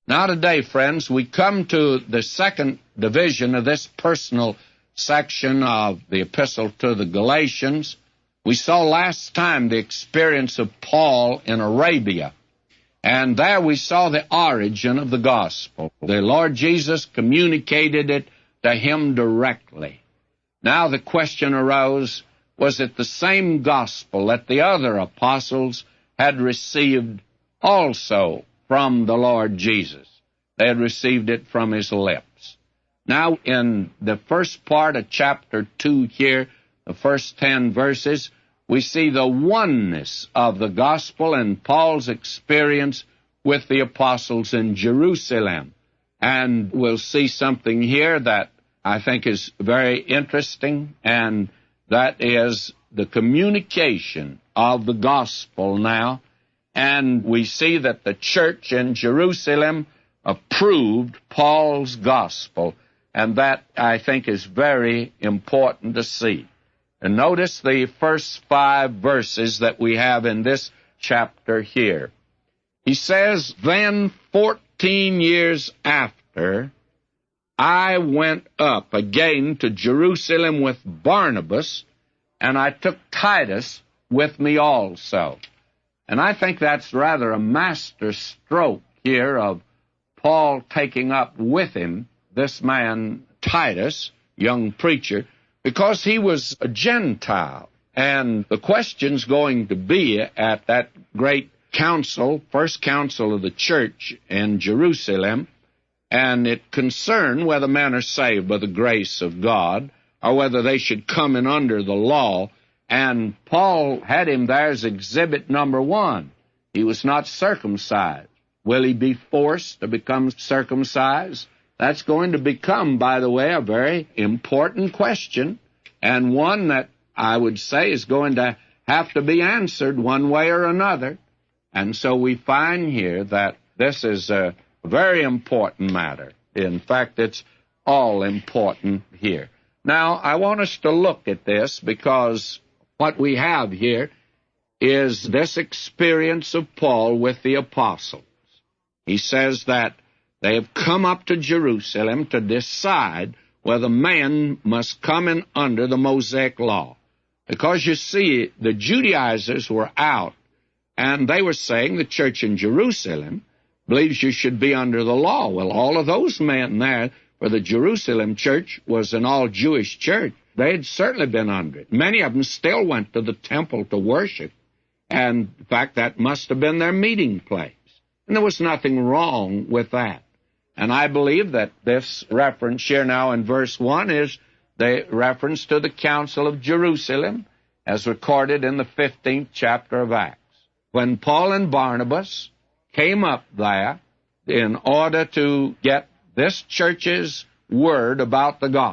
Now today, friends, we come to the second division of this personal section of the epistle to the Galatians. We saw last time the experience of Paul in Arabia, and there we saw the origin of the gospel. The Lord Jesus communicated it to him directly. Now the question arose, was it the same gospel that the other apostles had received also from the Lord Jesus? They had received it from his lips. Now, in the first part of chapter 2 here, the first 10 verses, we see the oneness of the gospel and Paul's experience with the apostles in Jerusalem. And we'll see something here that I think is very interesting, and that is the communication of the gospel now. And we see that the church in Jerusalem approved Paul's gospel, and that, I think, is very important to see. And notice the first 5 verses that we have in this chapter here. He says, "Then 14 years after, I went up again to Jerusalem with Barnabas, and I took Titus with me also." And I think that's rather a master stroke here of Paul taking up with him this man Titus, young preacher, because he was a Gentile. And the question's going to be at that great council, first council of the church in Jerusalem, and it concerned whether men are saved by the grace of God or whether they should come in under the law. And Paul had him there as exhibit number 1. He was not circumcised. Will he be forced to become circumcised? That's going to become, by the way, a very important question, and one that I would say is going to have to be answered one way or another. And so we find here that this is a very important matter. In fact, it's all important here. Now, I want us to look at this because what we have here is this experience of Paul with the apostles. He says that they have come up to Jerusalem to decide whether man must come in under the Mosaic law. Because, you see, the Judaizers were out, and they were saying the church in Jerusalem believes you should be under the law. Well, all of those men there, for the Jerusalem church was an all-Jewish church, they had certainly been under it. Many of them still went to the temple to worship, and, in fact, that must have been their meeting place. And there was nothing wrong with that. And I believe that this reference here now in verse 1 is the reference to the Council of Jerusalem as recorded in the 15th chapter of Acts, when Paul and Barnabas came up there in order to get this church's word about the gospel.